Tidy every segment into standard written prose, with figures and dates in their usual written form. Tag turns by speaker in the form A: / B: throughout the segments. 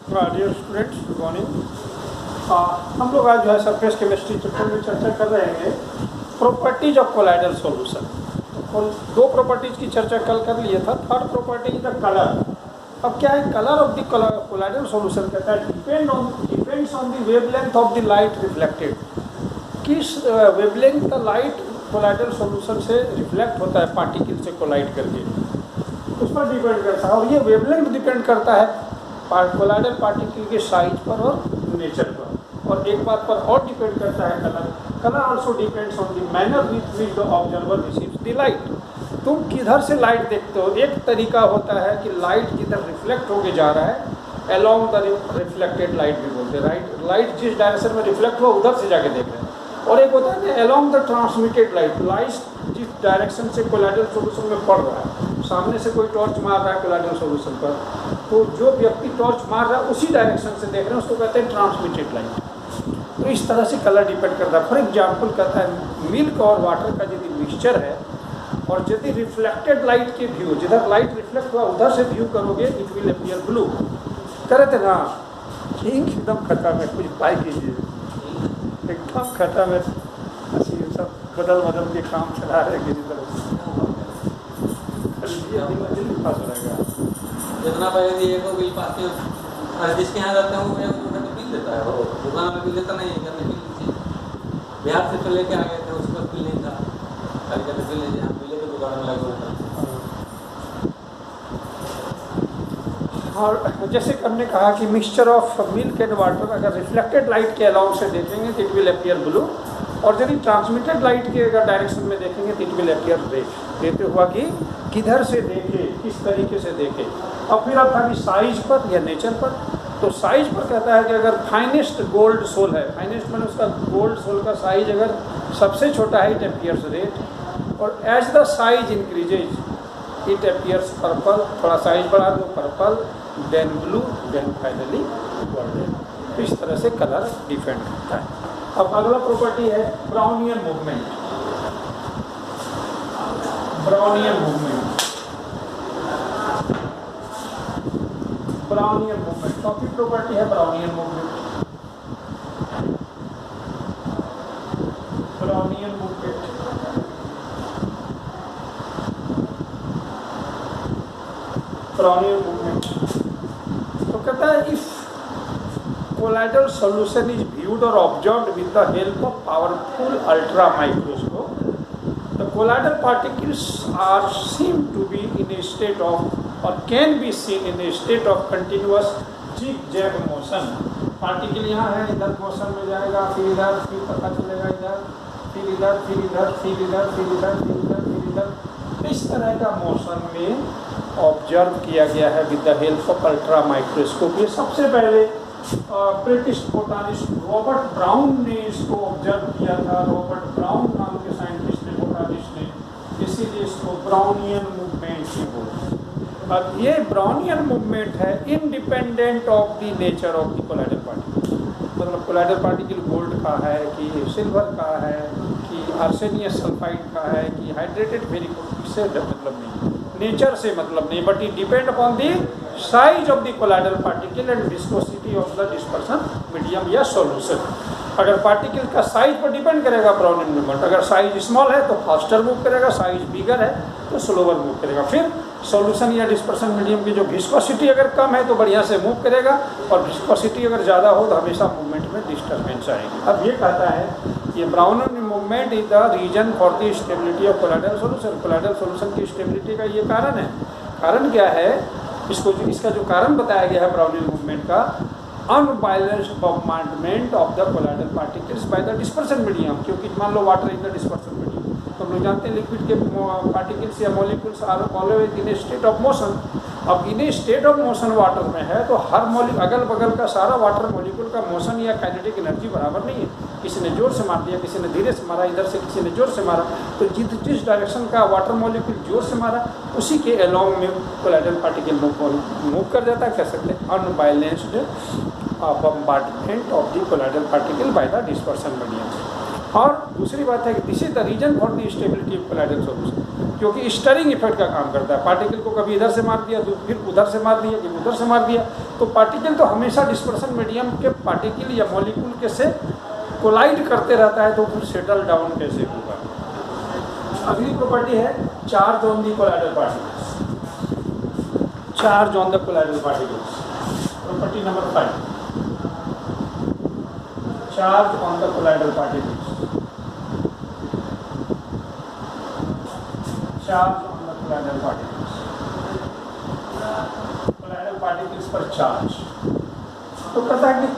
A: Dear students, good morning. हम लोग आज जो है सरफेस केमिस्ट्री चैप्टर में चर्चा कर रहे हैं प्रॉपर्टीज ऑफ कोलाइडल सॉल्यूशन। और दो प्रॉपर्टीज की चर्चा कल कर लिया था। Third property is the colour. अब क्या है colour of the colloidal solution? कहता है depends on the wavelength of the light reflected. किस वेवलेंथ का लाइट कोलाइडल सॉल्यूशन से रिफ्लेक्ट होता है पार्टिकल से कोलाइड करके, उस पर डिपेंड करता है। और ये वेवलेंथ डिपेंड करता है कोलाइडल पार्टिकल के साइज पर और नेचर पर। और एक बात पर और डिपेंड करता है colour also depends on the manner with which the observer receives the light. तुम किधर से लाइट देखते हो? एक तरीका होता है कि लाइट जिधर रिफ्लेक्ट होके जा रहा है अलोंग द रिफ्लेक्टेड लाइट भी बोलते हैं। लाइट जिस डायरेक्शन में रिफ्लेक्ट हुआ उधर से जाके देख रहे हैं। और एक होता है अलोंग द ट्रांसमिटेड लाइट जिस डायरेक्शन से कोलाइडल सॉल्यूशन में पड़ रहा है। सामने से कोई टॉर्च मार रहा है कोलाइडल सॉल्यूशन पर, तो जो व्यक्ति टॉर्च मार रहा है उसी डायरेक्शन से देख रहे हैं, उसको कहते हैं ट्रांसमिटेड लाइट। तो इस तरह से कलर डिपेंड करता है। फॉर एग्जाम्पल कहता है मिल्क और वाटर का यदि मिक्सचर है और यदि रिफ्लेक्टेड लाइट के व्यू, जिधर लाइट रिफ्लेक्ट हुआ उधर से व्यू करोगे इट विल अपीयर ब्लू। करे थे ना ठीक एकदम खत्म है, कुछ पाई कीजिए एकदम खत्म है। सब बदल के काम चला रहे किसी तरह से। पास हो रहेगा
B: जितना पहले दिए को बिल पास और जिसके यहाँ जाता हूँ मैं उधर तो बिल देता है, वो दुकान में बिल देता नहीं है। घर में बिल बिहार से तो लेके आ गए थे, उसके पास बिल नहीं था। कल कहते बिल नहीं दिया, बिल तो दुकान में लगा हुआ था।
A: और जैसे कि हमने कहा कि mixture of milk and water अगर रिफ्लेक्टेड लाइट के अलाउंग से देखेंगे तो इट विल अपीयर ब्लू, और यदि ट्रांसमिटेड लाइट के अगर डायरेक्शन में देखेंगे तो इट विल अपीयर रेड। कहते हुआ कि किधर से देखे, किस तरीके से देखे। और फिर अब था कि साइज पर या नेचर पर। तो साइज पर कहता है कि अगर फाइनेस्ट गोल्ड सोल है, फाइनेस्ट मैंने उसका गोल्ड सोल का साइज अगर सबसे छोटा है इट अपीयर्स रेड। और as the size increases it appears purple. थोड़ा साइज बढ़ा दो purple, then blue, then finally golden. तो इस तरह से कलर डिफरेंट होता है। अब अगला प्रॉपर्टी है Brownian movement. Brownian movement, Brownian movement चौथी प्रॉपर्टी है Brownian movement. Brownian movement Brownian movement तो कहता है if colloidal solution is viewed or observed with the help of powerful ultra microscope, the colloidal particles are seen to be in a state of or can be seen in a state of continuous zigzag motion। Particle यहाँ है, इधर motion में जाएगा, फिर इधर, फिर पता चलेगा इधर, फिर इधर, फिर इधर, फिर इधर, फिर इधर, फिर इधर, फिर इधर। इस तरह का मोशन में ऑब्जर्व किया गया है with the help of ultra microscope. ये सबसे पहले ब्रिटिश बोटानिस्ट रॉबर्ट ब्राउन ने इसको ऑब्जर्व किया था। रॉबर्ट ब्राउन नाम के साइंटिस्ट ने, बोटानिस्ट ने, इसीलिए इसको ब्राउनियन मूवमेंट ही बोलते। अब ये ब्राउनियन मूवमेंट है independent of the nature of the colloidal particle. मतलब कोलाइडल पार्टिकल गोल्ड का है कि सिल्वर का है कि आर्सेनियस सल्फाइड का है कि हाइड्रेटेड फेरिक, इससे मतलब नहीं, नेचर से मतलब नहीं, but it depend upon the size of the colloidal particle and viscosity of the dispersion medium या सॉल्यूशन। अगर पार्टिकल का साइज पर डिपेंड करेगा ब्राउनियन मूवमेंट। अगर साइज स्मॉल है तो फास्टर मूव करेगा, साइज बिगर है तो स्लोवर मूव करेगा। फिर सॉल्यूशन या डिस्पर्सन मीडियम की जो विस्कोसिटी अगर कम है तो बढ़िया से मूव करेगा, और विस्कोसिटी अगर ज़्यादा हो तो हमेशा मूवमेंट में डिस्टर्बेंस आएगी। अब ये कहता है ये Brownian movement is the reason for the stability of colloidal solution. Colloidal solution की स्टेबिलिटी का ये कारण है। कारण क्या है? इसका जो कारण बताया गया है ब्राउनियन मूवमेंट का, unbalanced bombardment of the colloidal particles by the dispersion medium. क्योंकि मान लो water in the dispersion medium, तो हम लोग जानते हैं लिक्विड के पार्टिकल्स या molecules are always in a state of motion. अब in a state of motion water में है तो हर अगल बगल का सारा वाटर मॉलिक्यूल का मोशन या काइनेटिक एनर्जी बराबर नहीं है। किसी ने जोर से मार दिया, किसी ने धीरे से मारा, इधर से किसी ने जोर से मारा, तो जिस डायरेक्शन का वाटर मॉलिक्यूल जोर से मारा उसी के अलोंग में कोलाइडल पार्टिकल मूव कर जाता है। कह सकते हैं unbalanced bombardment of the colloidal particle by the dispersion medium. और दूसरी बात है कि this is the reason for the stability of colloidal solution, क्योंकि स्टरिंग इफेक्ट का काम करता है। पार्टिकल को कभी इधर से मार दिया, फिर उधर से मार दिया, फिर उधर से मार दिया, तो पार्टिकल तो हमेशा डिस्पर्सन मीडियम के पार्टिकल या मॉलिक्यूल के से कोलाइड करते रहता है, तो फिर सेटल डाउन कैसे होगा। अगली प्रॉपर्टी है charge on the colloidal particles. Charge on the colloidal particles, property number 5, charge on the colloidal particles. Charge on the colloidal particles, colloidal particles पर चार्ज। तो कहता है कि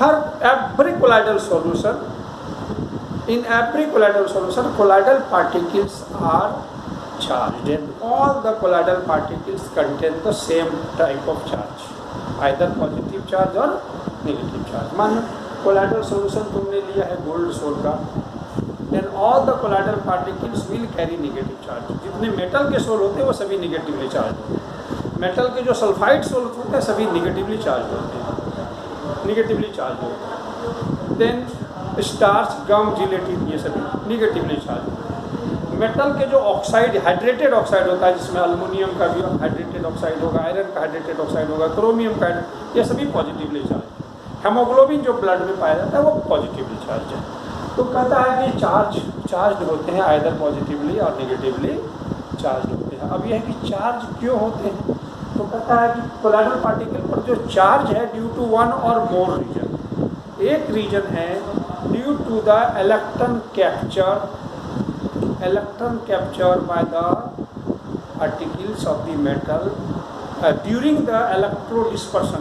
A: every colloidal solution, in every colloidal solution, colloidal particles are charged, and all the colloidal particles contain the same type of charge, either positive charge or negative charge. मान colloidal solution तुमने लिया है gold soul का, then all the colloidal particles will carry negative charge. जितने metal के soul होते हैं वो सभी निगेटिवली चार्ज होते हैं। मेटल के जो सल्फाइड सोल होते हैं सभी निगेटिवली चार्ज होते हैं, निगेटिवली चार्ज होते हैं। देन स्टार्च, गम, जिलेटिन ये सभी निगेटिवली चार्ज होते हैं। मेटल के जो ऑक्साइड, हाइड्रेटेड ऑक्साइड होता है, जिसमें एल्युमिनियम का भी हाइड्रेटेड ऑक्साइड होगा, आयरन का हाइड्रेटेड ऑक्साइड होगा, क्रोमियम का, ये सभी पॉजिटिवली चार्ज। हेमोग्लोबिन जो ब्लड में पाया जाता है वो पॉजिटिवली चार्ज है। तो कहता है कि चार्ज होते हैं, आइदर पॉजिटिवली और निगेटिवली चार्ज होते हैं। अब यह है कि चार्ज क्यों होते हैं, तो कहता है कि कोलाइडल पार्टिकल पर जो चार्ज है ड्यू टू वन और मोर रीजन। एक रीजन है due to the electron capture by the particles of the metal during the electro dispersion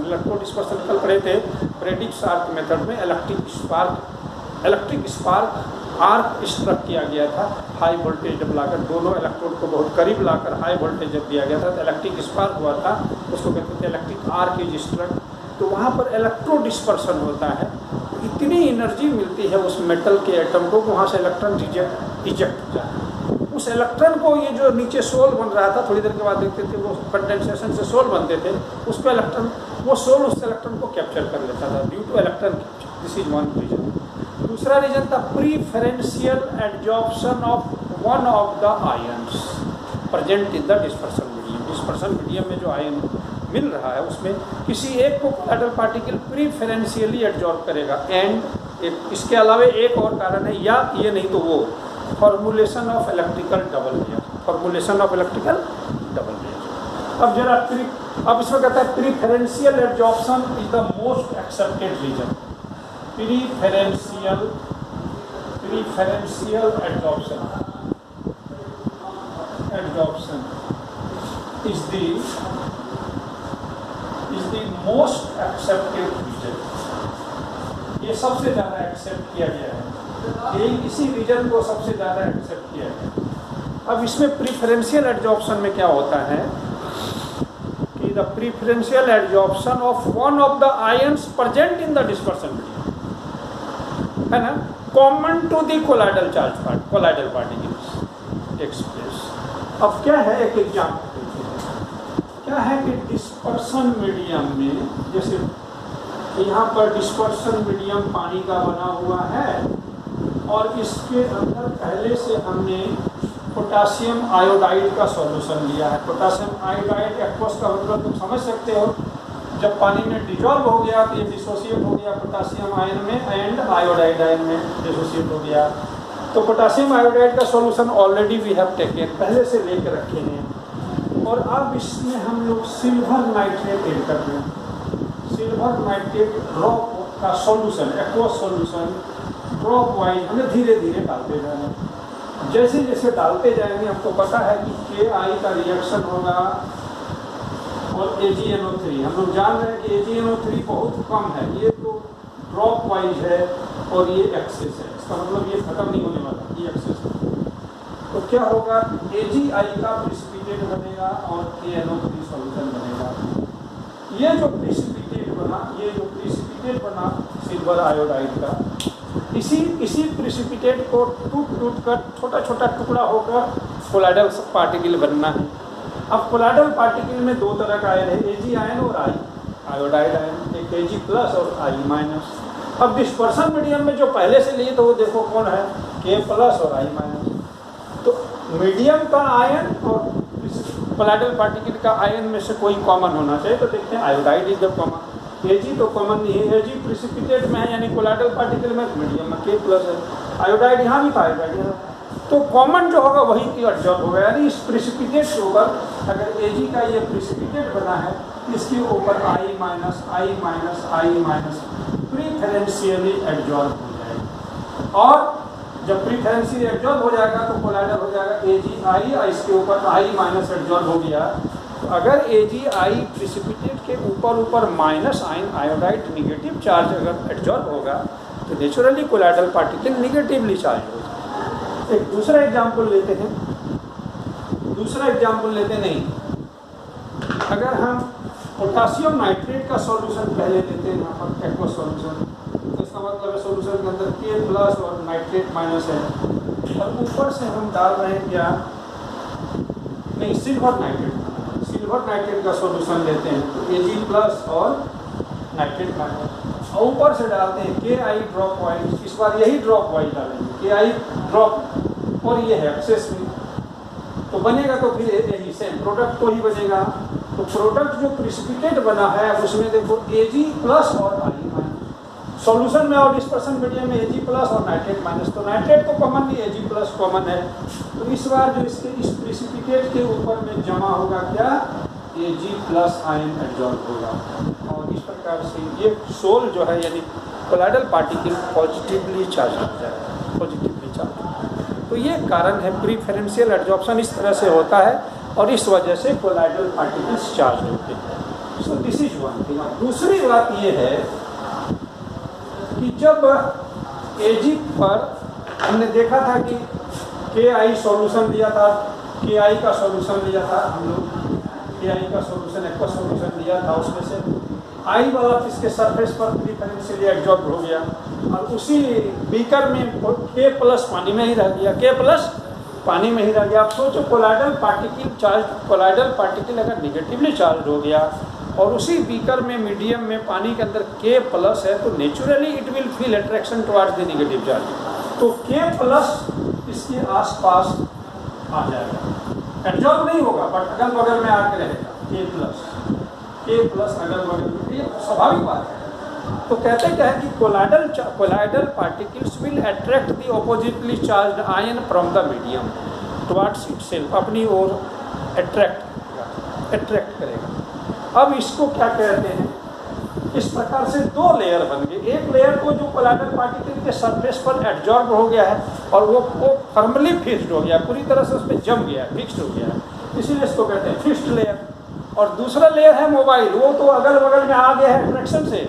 A: कल पढ़े थे ब्रेडिक आर्क मेथड में। इलेक्ट्रिक स्पार्क आर्क स्ट्रक किया गया था, हाई वोल्टेज जब लाकर दोनों इलेक्ट्रोड को बहुत करीब लाकर हाई वोल्टेज जब दिया गया था तो इलेक्ट्रिक स्पार्क हुआ था, उसको कहते थे इलेक्ट्रिक आर्क इज स्ट्रक। तो वहाँ पर इलेक्ट्रो डिस्पर्सन होता है, इतनी एनर्जी मिलती है उस मेटल के एटम को, वहाँ से इलेक्ट्रॉन इजेक्ट हो जाता है। उस इलेक्ट्रॉन को ये जो नीचे सोल बन रहा था, थोड़ी देर के बाद देखते थे वो कंडेंसेशन से सोल बनते थे, उस पर इलेक्ट्रॉन, वो सोल उस इलेक्ट्रॉन को कैप्चर कर लेता था due to electron capture. This is one reason. दूसरा रीजन था preferential adsorption of one of the ions present in the dispersion medium. Dispersion medium में जो आयन मिल रहा है उसमें किसी एक को कोलाइडल पार्टिकल प्रीफरेंशियली एडजॉर्ब करेगा। एंड इसके अलावा एक और कारण है, या ये नहीं तो वो formulation of electrical double layer. अब जरा अब इसमें कहता है preferential adsorption is the most accepted reason. Preferential adsorption is the most accepted reason. ये सबसे ज़्यादा एक्सेप्ट किया गया है, यही इसी रीजन को सबसे ज़्यादा एक्सेप्ट किया गया। अब इसमें प्रीफरेंशियल एडजॉर्प्शन में क्या होता है कि the preferential adsorption of one of the ions present in the dispersion medium है ना, common to the colloidal particles takes place. अब क्या है, एक एग्जाम्पल क्या है कि डिस्पर्सन मीडियम में, जैसे यहाँ पर डिस्पर्सन मीडियम पानी का बना हुआ है और इसके अंदर पहले से हमने पोटासियम आयोडाइड का सॉल्यूशन लिया है। पोटासियम आयोडाइड एक्वस का मतलब तुम समझ सकते हो, जब पानी में डिजॉल्व हो गया तो ये डिसोसिएट हो गया पोटासियम आयन में एंड आयोडाइड आयन में डिसोसिएट हो गया। तो पोटासियम आयोडाइड का solution already we have taken, पहले से लेकर रखे हैं। और अब इसमें हम लोग सिल्वर नाइट्रेट ऐड कर रहे हैं। सिल्वर नाइट्रेट ड्रॉप का solution, aqueous solution drop wise हमें धीरे धीरे डालते जाएंगे। जैसे जैसे डालते जाएंगे हमको पता है कि Ki का रिएक्शन होगा और AgNO3, हम लोग जान रहे हैं कि AgNO3 बहुत कम है, ये तो ड्रॉप वाइज है और ये एक्सेस है, इसका मतलब ये खत्म नहीं होने वाला, ये एक्सेस है। तो क्या होगा, AgI का प्रिसिपिटेट बनेगा और KNO3 सॉल्यूशन बनेगा। ये जो प्रिसिपिटेट बना सिल्वर आयोडाइड का, इसी प्रिसिपिटेट को टूट कर छोटा छोटा टुकड़ा होकर कोलाइडल पार्टिकल बनना है। अब कोलाइडल पार्टिकल में दो तरह का आयन है, Ag आयन और आयोडाइड आयन, एक Ag प्लस और I माइनस। अब डिस्पर्सन मीडियम में जो पहले से लिए तो वो देखो कौन है, K प्लस और I माइनस। तो मीडियम का आयन और कोलाइडल पार्टिकल का आयन में से कोई कॉमन होना चाहिए, तो देखते हैं iodide is the common. Ag तो कॉमन नहीं है, Ag प्रिसिपिटेट में है यानी कोलाइडल पार्टिकल में, मीडियम में K प्लस है, आयोडाइड यहाँ भी था, आयोडाइड यहाँ, तो कॉमन जो होगा वही की एडजॉर्ब होगा। यानी इस प्रिसिपिटेट के ऊपर अगर Ag का ये प्रिसिपिटेट बना है, इसके ऊपर I- प्रीफरेंशियली एडजॉर्ब हो जाएगा, और जब प्रीफरेंशियली एडजॉर्ब हो जाएगा तो कोलाइडल हो जाएगा AgI, और इसके ऊपर I- एडजॉर्ब हो गया। तो अगर AgI प्रिसिपिटेट के ऊपर minus ion iodide negative charge अगर एडजॉर्ब होगा तो naturally colloidal particle negatively charge होगा। एक दूसरा एग्जाम्पल लेते हैं, नहीं, अगर हम पोटासियम नाइट्रेट का सॉल्यूशन पहले लेते हैं, यहाँ पर एक्वस सॉल्यूशन, तो इसका मतलब है सॉल्यूशन के अंदर K प्लस और नाइट्रेट माइनस है, और ऊपर से हम डाल रहे हैं क्या, नहीं, सिल्वर नाइट्रेट का सॉल्यूशन लेते हैं, तो Ag प्लस और नाइट्रेट माइनस, और ऊपर से डालते हैं KI ड्रॉप वाइज, इस बार यही ड्रॉप वाइज डालेंगे, KI ड्रॉप, और ये है एक्सेस में, तो बनेगा तो फिर यही सेम प्रोडक्ट तो ही बनेगा। तो प्रोडक्ट जो प्रिसिपिटेट बना है उसमें देखो Ag प्लस और I- सॉल्यूशन में और डिस्पर्शन मीडियम में Ag प्लस और नाइट्रेट माइनस, तो नाइट्रेट तो कॉमन नहीं, Ag प्लस कॉमन है, तो इस बार जो इसके इस प्रिसिपिटेट के ऊपर में जमा होगा क्या, Ag प्लस आयन एडजॉर्ब होगा, और इस प्रकार से ये सोल जो है यानी कोलाइडल पार्टिकल पॉजिटिवली चार्ज होता है, पॉजिटिवली चार्ज। तो ये कारण है प्रीफरेंशियल एडजॉर्प्शन इस तरह से होता है, और इस वजह से कोलाइडल पार्टिकल्स चार्ज होते हैं। So this is one thing. दूसरी बात ये है कि जब Ag पर हमने देखा था कि KI सॉल्यूशन लिया था, KI का सॉल्यूशन लिया था हम लोग, KI का सॉल्यूशन एक्वा सॉल्यूशन लिया था, उसमें से I वाला इसके सरफेस पर प्रीफरेंशियली एडजॉर्ब हो गया, और उसी बीकर में K प्लस पानी में ही रह गया, K प्लस पानी में ही रह गया। आप सोचो कोलाइडल पार्टिकल अगर निगेटिवली चार्ज हो गया और उसी बीकर में मीडियम में पानी के अंदर K प्लस है, तो naturally it will feel attraction towards the negative charge, तो K प्लस इसके आसपास आ जाएगा, एडजॉर्ब नहीं होगा बट अगल बगल में आके रहेगा, K प्लस अगल बगल में, ये स्वाभाविक बात है। तो कहते क्या है कि colloidal particles will attract the oppositely charged ion from the medium towards itself, अपनी ओर अट्रैक्ट करेगा। अब इसको क्या कहते हैं, इस प्रकार से दो लेयर बन गए, एक लेयर को जो कोलाइडल पार्टिकल के सरफेस पर एडजॉर्ब हो गया है और वो फर्मली फिक्स्ड हो गया, पूरी तरह से उस पर जम गया, फिक्स्ड हो गया है, इसीलिए इसको कहते हैं फिक्स्ड लेयर। और दूसरा लेयर है मोबाइल, वो तो अगल बगल में आ गया है अट्रैक्शन से,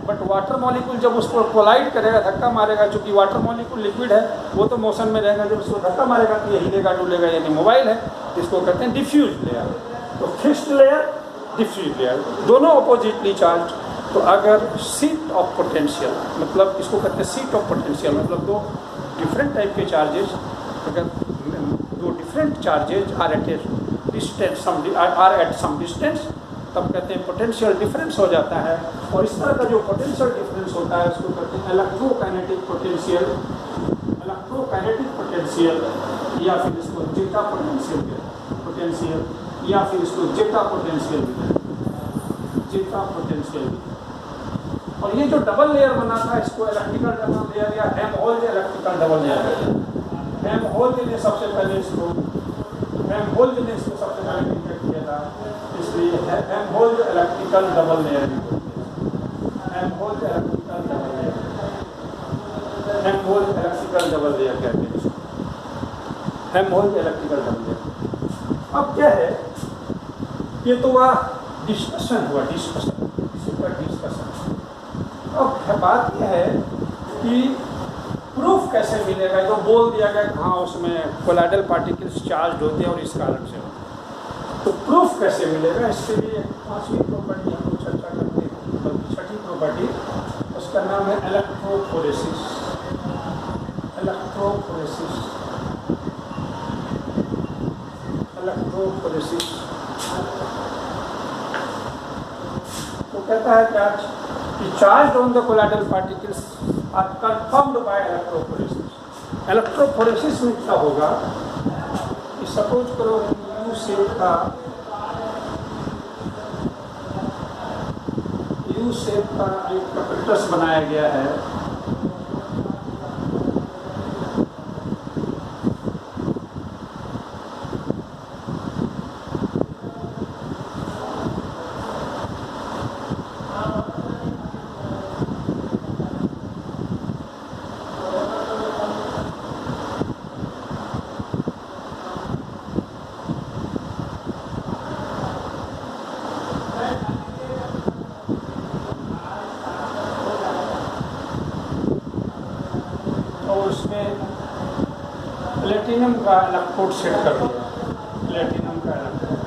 A: बट वाटर मॉलिक्यूल जब उसको कोलाइड करेगा, धक्का मारेगा, चूंकि वाटर मॉलिक्यूल लिक्विड है वो तो मोशन में रहेगा, जब उसको धक्का मारेगा तो ये हिलेगा डुलेगा, यानी मोबाइल है, इसको कहते हैं डिफ्यूज लेयर। तो फिक्स्ड लेयर, डिफ्यूज लेयर, दोनों अपोजिटली चार्ज। तो अगर सीट ऑफ पोटेंशियल, मतलब इसको कहते हैं सीट ऑफ पोटेंशियल, मतलब दो डिफरेंट टाइप के चार्जेस, अगर दो different charges are at some distance, तब कहते हैं पोटेंशियल डिफरेंस हो जाता है। और इस तरह का जो पोटेंशियल डिफरेंस होता है उसको कहते हैं इलेक्ट्रोकाइनेटिक पोटेंशियल, या फिर इसको जेटा पोटेंशियल, या फिर इसको जेटा पोटेंशियल। और ये जो डबल लेयर बना था इसको इलेक्ट्रिकल डबल लेयर या हेल्महोल्ट्ज इलेक्ट्रिकल डबल लेयर कहते हैं। हेल्महोल्ट्ज ने सबसे पहले इसको सबसे पहले डिटेक्ट किया था, इसलिए Helmholtz electrical double layer, Helmholtz electrical double layer कहते हैं इसको, हेल्महोल्ट्ज इलेक्ट्रिकल डबल लेयर। अब क्या है, ये तो हुआ डिस्कशन। अब बात यह है कि प्रूफ कैसे मिलेगा। तो बोल दिया गया कि हाँ उसमें कोलाइडल पार्टिकल्स चार्ज होते हैं और इस कारण से होते, तो प्रूफ कैसे मिलेगा, इसके लिए पांचवी प्रॉपर्टी हम लोग चर्चा करते हैं, बल्कि छठी प्रॉपर्टी, उसका नाम है इलेक्ट्रोफोरेसिस। तो कहता है क्या कि charge on the colloidal particles are confirmed by electrophoresis. Electrophoresis में क्या होगा कि सपोज करो यू शेप का यू शेप का एक कैपेक्टस बनाया गया है। प्लेटिनम का इलेक्ट्रोड सेट कर दिया, प्लेटिनम का इलेक्ट्रोड।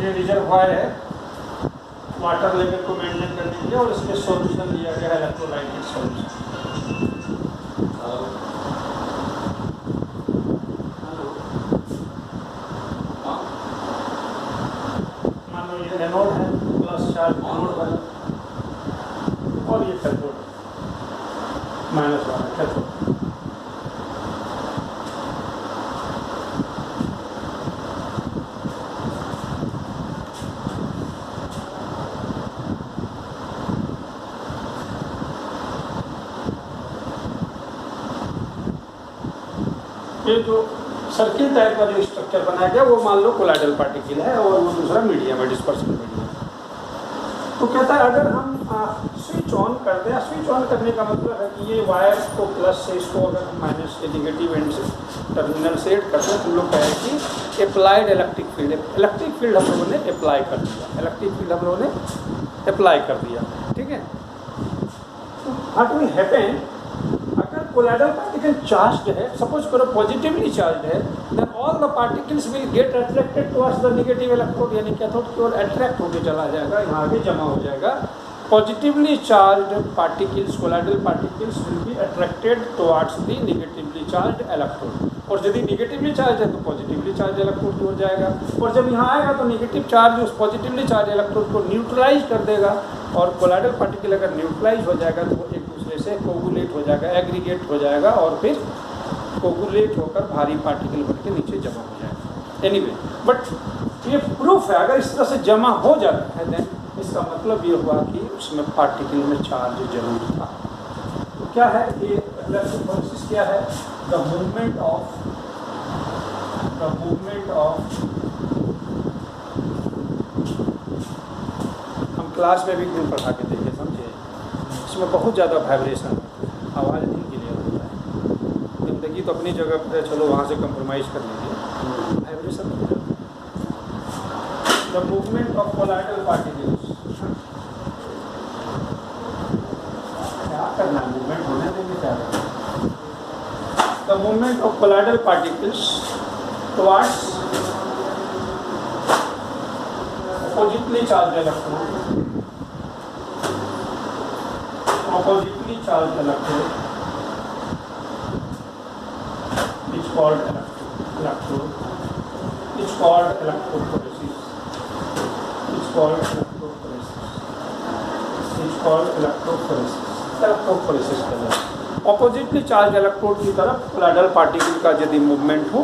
A: ये रिजर्वायर है वाटर लेवल को मेंटेन करने के लिए, और इसमें सॉल्यूशन दिया गया है इलेक्ट्रोलाइटिक सॉल्यूशन। मान लो ये एनोड है, प्लस चार्ज एनोड वाला, और ये कैथोड माइनस वाला कैथोड। ये जो सर्किल टाइप का जो स्ट्रक्चर बनाया गया वो मान लो कोलाइडल पार्टिकल है, और वो दूसरा मीडियम है, डिस्पर्सन मीडियम। तो कहता है अगर हम स्विच ऑन करते हैं, स्विच ऑन करने का मतलब है कि ये वायर को प्लस से, इसको अगर हम माइनस के निगेटिव एंड से टर्मिनल से एड करते हैं तो हम लोग कहें कि अप्लाइड इलेक्ट्रिक फील्ड हम लोगों ने अप्लाई कर दिया, इलेक्ट्रिक फील्ड हम लोगों ने अप्लाई कर दिया। ठीक है, तो व्हाट विल हैपन, अगर कोलाइडल पार्टिकल चार्ज्ड है, सपोज करो पॉजिटिवली चार्ज्ड है, then all the particles will get attracted towards the negative electrode, यानी कैथोड की ओर अट्रैक्ट होकर चला जाएगा, यहाँ आगे जमा हो जाएगा। Positively charged particles, colloidal particles will be attracted towards the negatively charged electrode, और यदि नेगेटिवली चार्ज है तो पॉजिटिवली चार्ज इलेक्ट्रोड की ओर जाएगा, और जब यहाँ आएगा तो नेगेटिव चार्ज उस पॉजिटिवली चार्ज इलेक्ट्रोड को न्यूट्रलाइज कर देगा, और कोलाइडल पार्टिकल अगर न्यूट्रलाइज हो जाएगा तो वो एक दूसरे से कोगुलेट हो जाएगा, एग्रीगेट हो जाएगा, और फिर कोगुलेट होकर भारी पार्टिकल बनके नीचे जमा हो जाएगा। एनीवे, बट ये प्रूफ है, अगर इस तरह से जमा हो जाता है देन इसका मतलब ये हुआ कि उसमें पार्टिकल में चार्ज जरूर था। तो क्या है ये इलेक्ट्रोफोरेसिस, क्या है? द मूवमेंट ऑफ हम क्लास में भी क्यों पढ़ा के देखे, समझे? इसमें बहुत ज़्यादा वाइब्रेशन, आवाज़ नहीं क्लियर होता है। जिंदगी तो अपनी जगह पर है, चलो वहाँ से कंप्रोमाइज़ कर लीजिए, वाइब्रेशन हो जाता है। The movement of colloidal particles, क्या करना है, मूवमेंट होने देंगे क्या? The movement of colloidal particles towards oppositely charged electrode, oppositely charged electrode is called electrophoresis, is called electrophoresis, is called electrophoresis, is called electrophoresis, electrophoresis कहते हैं। Oppositely charge electrode की तरफ कोलाइडल पार्टिकल का यदि movement हो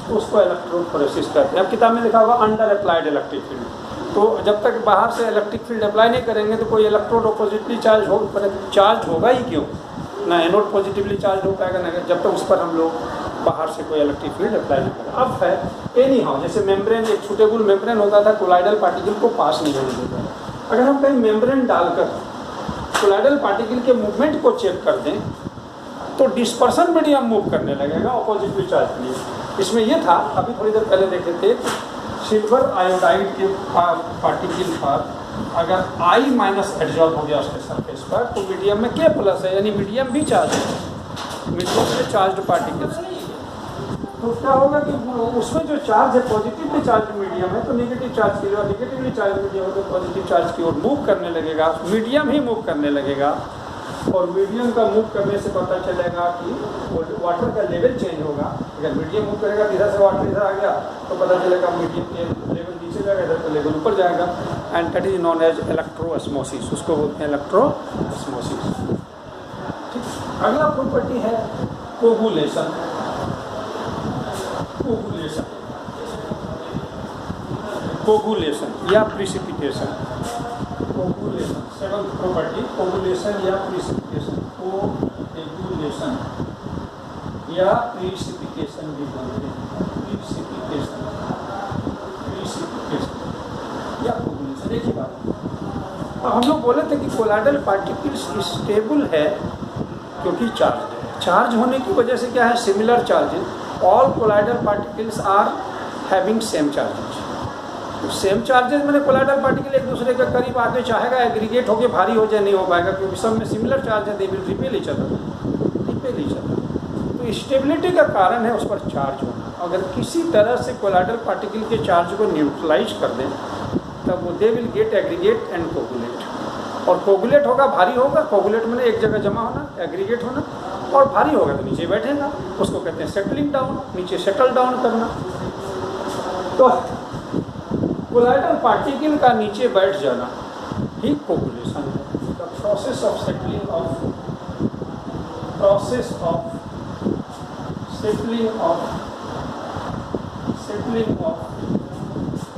A: तो उसको electrophoresis कहते हैं। अब किताब में लिखा होगा अंडर अप्लाइड इलेक्ट्रिक फील्ड, तो जब तक बाहर से इलेक्ट्रिक फील्ड अप्लाई नहीं करेंगे तो कोई इलेक्ट्रोड ऑपोजिटली चार्ज होगा ही क्यों, ना एनोड पॉजिटिवली चार्ज हो पाएगा ना, जब तक उस पर हम लोग बाहर से कोई इलेक्ट्रिक फील्ड अप्लाई नहीं करें। अब है एनी हाउ, जैसे मेम्ब्रेन, एक सूटेबल मेम्ब्रेन होता था, कोलाइडल पार्टिकल को पास नहीं होने देता। अगर हम कहीं मेम्ब्रेन डालकर कोलाइडल पार्टिकल के मूवमेंट को चेक कर दें तो डिस्पर्सन मीडियम मूव करने लगेगा ऑपोजिटली चार्ज के लिए। इसमें यह था, अभी थोड़ी देर पहले देखे थे, सिल्वर आयोडाइड के पार्टिकल पर अगर I माइनस एडजॉर्ब हो गया उसके सरफेस पर तो मीडियम में K प्लस है, यानी मीडियम भी चार्ज है, मीडियम में चार्ज पार्टिकल्स। तो क्या होगा कि उसमें जो चार्ज है पॉजिटिवली चार्ज मीडियम है, तो नेगेटिव चार्ज की ओर, नेगेटिवली चार्ज मीडियम है तो पॉजिटिव चार्ज की ओर मूव करने लगेगा, मीडियम ही मूव करने लगेगा। और मीडियम का मूव करने से पता चलेगा कि वाटर का लेवल चेंज होगा। अगर मीडियम मूव करेगा इधर से वाटर इधर आ गया तो पता चलेगा मीडियम के लेवल नीचे जाएगा, इधर तो लेवल ऊपर जाएगा। And that is known as electroosmosis, उसको बोलते हैं इलेक्ट्रोऑस्मोसिस। ठीक, अगला प्रॉपर्टी है कोगुलेशन। कोगुलेशन कोगुलेशन या precipitation. Coagulation, seventh property coagulation या प्रिसिपिटेशन। कोगुलेशन या प्रिसिपिटेशन भी बोलते हैं। प्रिसिपिटेशन, प्रिसिपिटेशन या कोगुलेशन एक ही बात। अब हम लोग बोले थे कि कोलाइडल पार्टिकल्स स्टेबल है क्योंकि चार्ज है। चार्ज होने की वजह से क्या है, similar charges. All colloidal particles are having same charges. Same charges मैंने कोलाइडल पार्टिकल एक दूसरे के करीब आके चाहेगा एग्रीगेट होके भारी हो जाए, नहीं हो पाएगा क्योंकि सब में सिमिलर चार्ज है। They will repel each other, repel each other. तो स्टेबिलिटी का कारण है उस पर चार्ज होना। अगर किसी तरह से कोलाइडल पार्टिकल के चार्ज को न्यूट्रलाइज कर दें तब वो दे will gate aggregate and coagulate. और कोगुलेट होगा, भारी होगा। कोगुलेट मैंने एक जगह जमा होना, एग्रीगेट होना, और भारी होगा तो नीचे बैठेगा। उसको कहते हैं सेटलिंग डाउन, नीचे सेटल डाउन करना। तो कोलाइडल पार्टिकल का नीचे बैठ जाना ही कोगुलेशन है। The process of settling of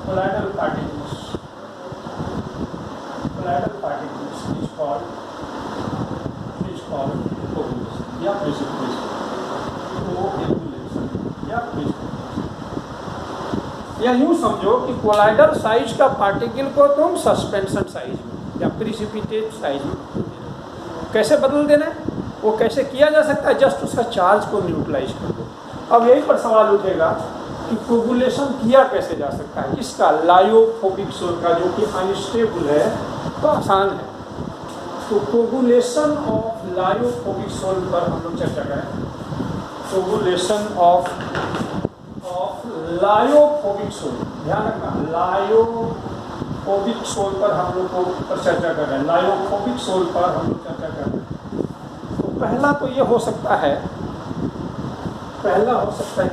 A: colloidal particles is called coagulation या प्रिसिपिटेशन। कोगुलेशन या प्रिसिपिटेशन। या यूँ समझो कि कोलाइडल साइज का पार्टिकल को तुम सस्पेंशन साइज में या प्रिसिपिटेट साइज में कैसे बदल देना है, वो कैसे किया जा सकता है, जस्ट उसका चार्ज को न्यूट्रलाइज कर दो। अब यहीं पर सवाल उठेगा कि कोगुलेशन किया कैसे जा सकता है। इसका लायोफोबिक सोल का जो कि अनस्टेबल है तो आसान है। तो कोगुलेशन ऑफ लायोफोबिक सोल पर हम लोग चर्चा करें। कोगुलेशन ऑफ लायोफोबिक सोल, ध्यान रखना, लायोफोबिक सोल पर हम लोग को चर्चा कर रहे हैं। लायोफोबिक सोल पर हम लोग चर्चा कर रहे हैं। तो पहला तो ये हो सकता है,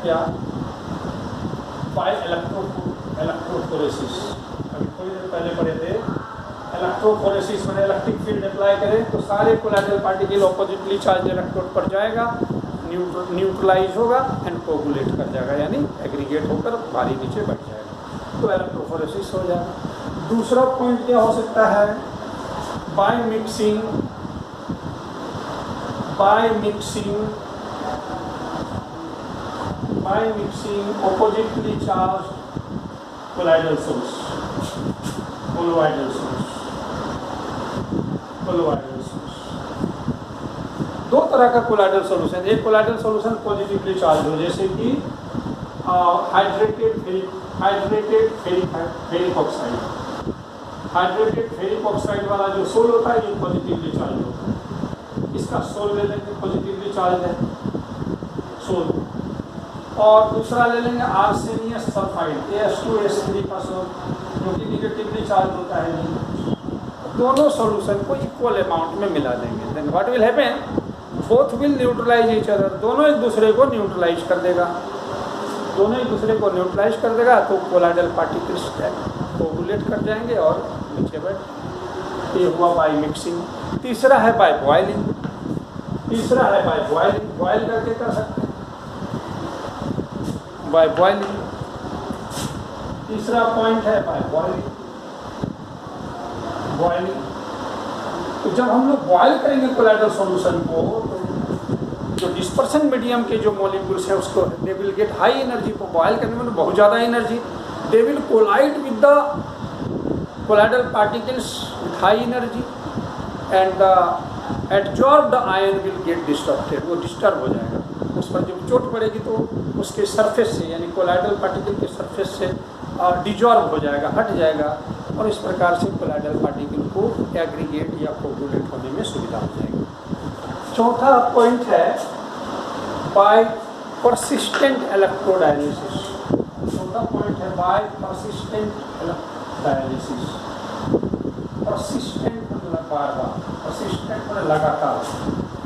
A: क्या, बाय इलेक्ट्रोफोरेसिस। अभी थोड़ी देर पहले पढ़े थे इलेक्ट्रोफोरेसिस मैंने इलेक्ट्रिक फील्ड अप्लाई करें तो सारे colloidal particle oppositely charge electrode पर जाएगा, न्यूट्रलाइज होगा एंड कोगुलेट कर जाएगा, यानी एग्रीगेट होकर भारी नीचे बैठ जाएगा। तो इलेक्ट्रोफोरेसिस हो जाएगा। दूसरा पॉइंट क्या हो सकता है, by mixing oppositely charge colloidal source, colloidal source. दो तरह का कोलाइडल सॉल्यूशन। एक कोलाइडल सॉल्यूशन पॉजिटिवली चार्ज हो, जैसे कि हाइड्रेटेड फेरिक ऑक्साइड वाला जो सोल होता है ये पॉजिटिवली चार्ज होता है। इसका सोल ले लेंगे, पॉजिटिवली चार्ज है सोल। और दूसरा ले लेंगे आर्सेनियस सल्फाइड, AS2S3 का सोल, जो कि निगेटिवली चार्ज होता है। दोनों सॉल्यूशन को इक्वल अमाउंट में मिला देंगे, then what will happen, both will neutralise each other. दोनों एक दूसरे को न्यूट्रलाइज कर देगा, तो कोलाइडल पार्टिकल्स कोगुलेट कर जाएंगे और नीचे बैठ। ये हुआ बाय मिक्सिंग। तीसरा है बाय बॉइलिंग। बॉइल करके कर सकते हैं, बाय बॉइलिंग। तीसरा पॉइंट है बाय बॉइलिंग। तो जब हम लोग बॉयल करेंगे कोलाइडल सॉल्यूशन को तो जो डिस्पर्शन मीडियम के जो मॉलिक्यूल्स हैं उसको they will get high energy. को बॉयल करने में बहुत ज़्यादा energy, they will collide with the colloidal particles with high energy and the adsorbed ion will get disturbed, वो डिस्टर्ब हो जाएगा। उस पर जब चोट पड़ेगी तो उसके सरफेस से, यानी कोलाइडल पार्टिकल के सरफेस से डिजॉर्ब हो जाएगा, हट जाएगा, और इस प्रकार से कोलाइडल पार्टिकल को एग्रीगेट या कोगुलेट होने में सुविधा हो जाएगी। चौथा पॉइंट है बाय परसिस्टेंट इलेक्ट्रोडायलिसिस। चौथा पॉइंट है बाय परसिस्टेंट डायलिसिस। परसिस्टेंट मतलब बार बार परसिस्टेंट में लगातार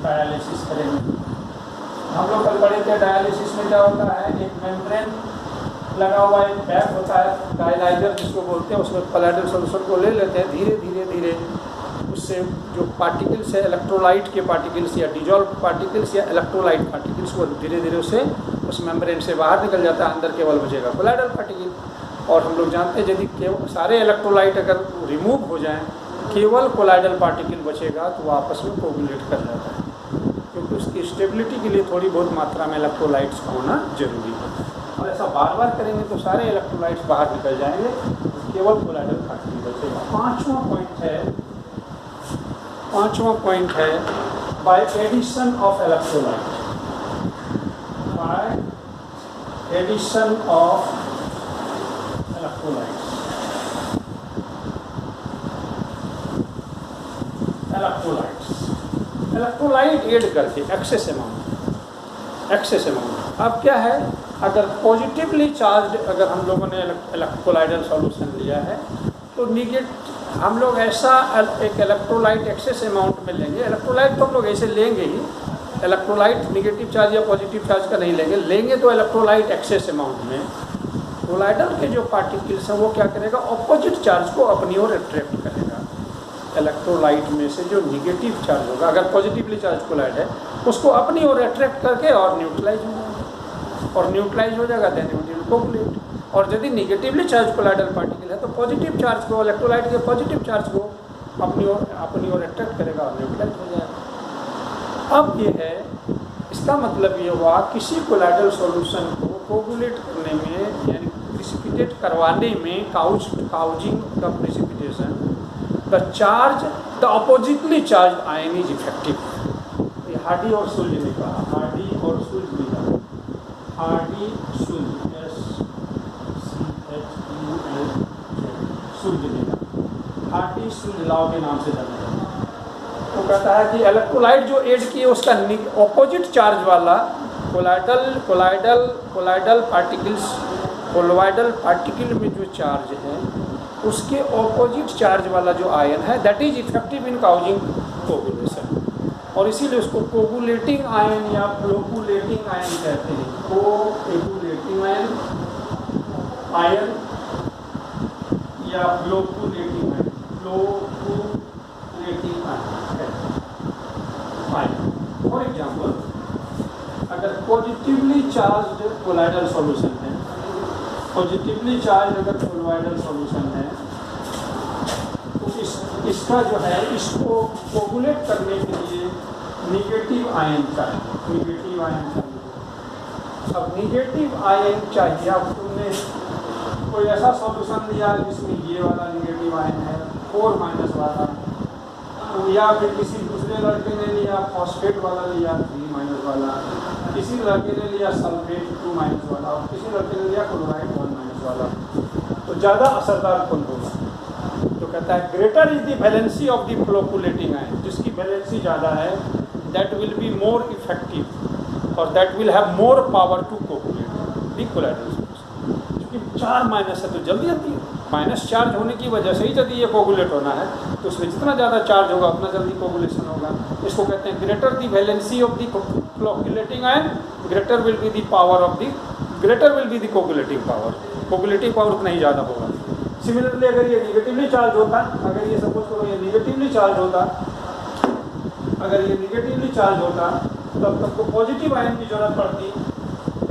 A: डायलिसिस करेंगे। हम लोग कल पढ़े थे डायलिसिस में क्या होता है, एक मेम्ब्रेन लगा हुआ एक बैग होता है डायलाइजर जिसको बोलते हैं, उसमें कोलाइडल सॉल्यूशन को ले लेते हैं, धीरे धीरे धीरे उससे जो पार्टिकल्स है इलेक्ट्रोलाइट के पार्टिकल्स या डिजॉल्व पार्टिकल्स या इलेक्ट्रोलाइट पार्टिकल्स वो धीरे धीरे उस मेम्ब्रेन से बाहर निकल जाता है, अंदर केवल बचेगा कोलाइडल पार्टिकल। और हम लोग जानते हैं यदि केवल सारे इलेक्ट्रोलाइट अगर रिमूव हो जाएं, केवल कोलाइडल पार्टिकल बचेगा तो वो आपस में कोगुलेट कर जाता है, क्योंकि उसकी स्टेबिलिटी के लिए थोड़ी बहुत मात्रा में इलेक्ट्रोलाइट्स होना जरूरी है। और ऐसा बार बार करेंगे तो सारे इलेक्ट्रोलाइट्स बाहर निकल जाएंगे, केवल कोलाइडल पार्टिकल बचेगा। पांचवा पॉइंट है by addition of electrolyte, by addition of electrolytes. Electrolyte add करके एक्सेस अमाउंट। अब क्या है, अगर पॉजिटिवली चार्ज अगर हम लोगों ने कोलाइडल सॉल्यूशन लिया है तो हम लोग ऐसा एक इलेक्ट्रोलाइट एक्सेस अमाउंट में लेंगे। इलेक्ट्रोलाइट तो हम लोग ऐसे लेंगे ही, इलेक्ट्रोलाइट निगेटिव चार्ज या पॉजिटिव चार्ज का नहीं लेंगे तो इलेक्ट्रोलाइट एक्सेस अमाउंट में कोलाइडल के जो पार्टिकल्स हैं वो क्या करेगा, ऑपोजिट चार्ज को अपनी ओर अट्रैक्ट करेगा। इलेक्ट्रोलाइट में से जो निगेटिव चार्ज होगा, अगर पॉजिटिवली चार्ज कोलाइड है, उसको अपनी ओर अट्रैक्ट करके और न्यूट्रलाइज हो जाएगा, और न्यूट्रलाइज हो जाएगा देन इट विल कोगुलेट। और यदि निगेटिवली चार्ज कोलाइडल पार्टिकल है तो पॉजिटिव चार्ज को, इलेक्ट्रोलाइट के पॉजिटिव चार्ज को अपनी ओर अट्रैक्ट करेगा और न्यूट्रलाइज हो जाएगा। अब ये है, इसका मतलब ये हुआ किसी कोलाइडल सॉल्यूशन को कोगुलेट करने में यानी प्रिसिपिटेट करवाने में, causing the precipitation, the charge the oppositely charge ion is effective. Hardy और सुल्ज ने कहा, हार्डी और सुल्ज ने कहा, हार्डी सुल्ज सुल्ज ने कहा, हार्डी सुल्ज लॉ के नाम से जाना जाता है। तो कहता है कि इलेक्ट्रोलाइट जो ऐड किए उसका ऑपोजिट चार्ज वाला कोलाइडल पार्टिकल में जो चार्ज है उसके ऑपोजिट चार्ज वाला जो आयन है that is effective in causing coagulation, और इसीलिए उसको कोगुलेटिंग आयन या फ्लोकुलेटिंग आयन कहते हैं। कोगुलेटिंग आयन या फ्लोकुलेटिंग आयन। फॉर एग्जाम्पल, अगर पॉजिटिवली चार्ज कोलाइडल सॉल्यूशन है, पॉजिटिवली चार्ज अगर कोलाइडल सॉल्यूशन है तो इसका जो है, इसको कोगुलेट करने के लिए निगेटिव आयन चाहिए, निगेटिव आयन चाहिए। अब निगेटिव आयन चाहिए, अब तुमने कोई ऐसा सॉल्यूशन लिया जिसमें ये वाला निगेटिव आयन है 4- वाला, या फिर किसी दूसरे लड़के ने लिया फॉस्फेट वाला, लिया 3- वाला, किसी लड़के ने लिया सल्फेट 2- वाला, और किसी लड़के ने लिया क्लोराइड 1- वाला, तो ज़्यादा असरदार कौन होगा? तो कहता है greater is the valency of the flocculating ion, जिसकी वैलेंसी ज़्यादा है that will be more effective और that will have more power to coagulate the colloidal solution. क्योंकि 4- है तो जल्दी माइनस चार्ज होने की वजह से ही यदि ये कोगुलेट होना है तो उसमें जितना ज़्यादा चार्ज होगा उतना जल्दी कोगुलेशन होगा। इसको कहते हैं greater the valency of the coagulating ion, greater will be the power of the, greater will be the coagulating power, coagulating power उतना ही ज़्यादा होगा। सिमिलरली अगर ये निगेटिवली चार्ज होता, अगर ये सपोज करो ये निगेटिवली चार्ज होता, अगर ये निगेटिवली चार्ज होता तब तक को पॉजिटिव आयन की जरूरत पड़ती,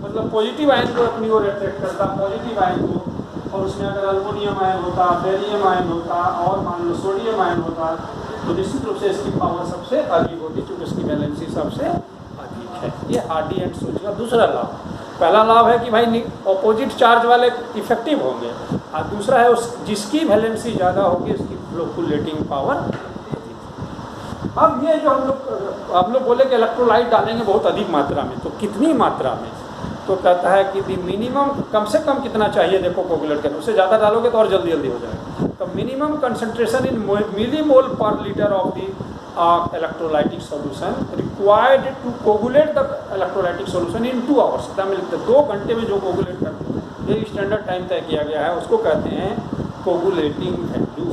A: मतलब पॉजिटिव आयन को अपनी ओर अट्रैक्ट करता, पॉजिटिव आयन को, और उसमें अगर अल्मोनियम आयन होता, बेरियम आयन होता और मान लो सोडियम आयन होता तो निश्चित रूप से इसकी पावर सबसे अधिक होती क्योंकि इसकी वैलेंसी सबसे अधिक है। ये हार्डी एंड सुल्ज का दूसरा लाभ। पहला लाभ है कि भाई ऑपोजिट चार्ज वाले इफेक्टिव होंगे, और दूसरा है उस जिसकी वैलेंसी ज़्यादा होगी उसकी फ्लोकुलेटिंग पावर। अब ये जो हम लोग बोले कि इलेक्ट्रोलाइट डालेंगे बहुत अधिक मात्रा में, तो कितनी मात्रा में? तो कहता है कि मिनिमम कम से कम कितना चाहिए, देखो कोगुलेट करने, उससे ज़्यादा डालोगे तो और जल्दी हो जाएगा। तो minimum concentration in millimole per litre of the electrolytic solution required to coagulate the electrolytic solution in 2 hours. 2 घंटे में जो कोगुलेट करते हैं, ये स्टैंडर्ड टाइम तय किया गया है, उसको कहते हैं कोगुलेटिंग वैल्यू।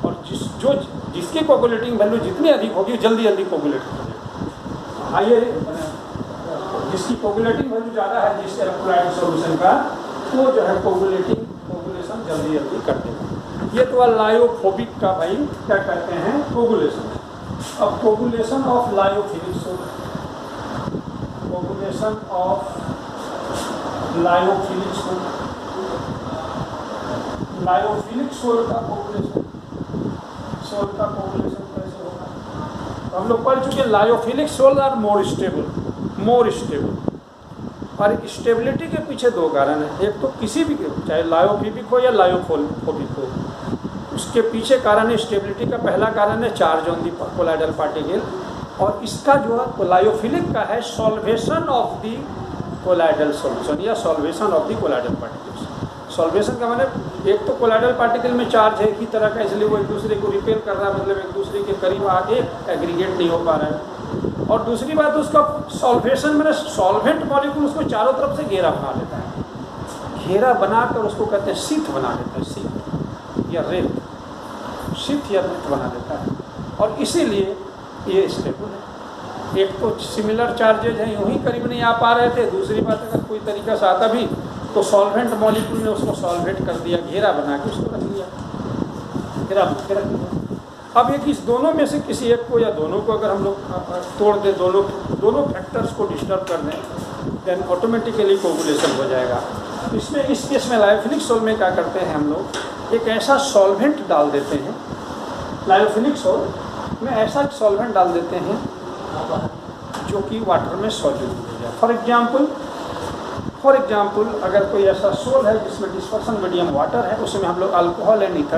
A: और जो जिसकी कोगुलेटिंग वैल्यू जितनी अधिक होगी जल्दी जल्दी कोगुलेट करेगा। हायर जिसकी कोगुलेटिंग वैल्यू ज़्यादा है जिस इलेक्ट्रोलाइट सॉल्यूशन का, वो जो है कोगुलेशन जल्दी जल्दी कर देगा। ये तो लायोफोबिक का भाई क्या कहते हैं कोगुलेशन। अब coagulation of lyophilic sol, coagulation of lyophilic sol, lyophilic sol का कोगुलेशन, सोल का कोगुलेशन कैसे होगा? तो हम लोग पढ़ चुके lyophilic sol are more stable. और स्टेबिलिटी के पीछे दो कारण हैं। एक तो किसी भी चाहे लायोफिलिक हो या लायोफोबिक हो, उसके पीछे कारण है स्टेबिलिटी का। पहला कारण है charge on the colloidal particle, और इसका जो है लायोफिलिक का है solvation of the colloidal solution या solvation of the colloidal particles. Solvation का मतलब एक तो कोलाइडल पार्टिकल में चार्ज है एक ही तरह का, इसलिए वो एक दूसरे को रिपेल कर रहा है, मतलब एक दूसरे के करीब आके एग्रीगेट नहीं हो पा रहा है। और दूसरी बात उसका सॉल्वेशन में सॉल्वेंट मॉलिक्यूल उसको चारों तरफ से घेरा बना लेता है। घेरा बनाकर उसको कहते हैं शीत बना लेता है, शीत या रेत, शीत या रेत बना लेता है, और इसीलिए ये स्टेबल है। एक तो सिमिलर चार्जेज हैं यूँ ही करीब नहीं आ पा रहे थे, दूसरी बात अगर कोई तरीका से आता भी तो सॉल्वेंट मॉलिक्यूल ने उसको सॉल्वेट कर दिया, घेरा बना के उसको रख लिया, घेरा बना के रख लिया। अब एक इस दोनों में से किसी एक को या दोनों को अगर हम लोग तोड़ दें, दोनों फैक्टर्स को डिस्टर्ब कर दें, देन ऑटोमेटिकली कोगुलेशन हो जाएगा। इसमें इस केस में लायोफिलिक सोल में क्या करते हैं हम लोग, एक ऐसा सॉल्वेंट डाल देते हैं, लायोफिलिक सोल में ऐसा सॉल्वेंट डाल देते हैं जो कि वाटर में सॉल्यूबल हो जाए। फॉर एग्जाम्पल अगर कोई ऐसा सोल है जिसमें डिस्पर्सन मीडियम वाटर है, उसमें हम लोग अल्कोहल एंड ईथर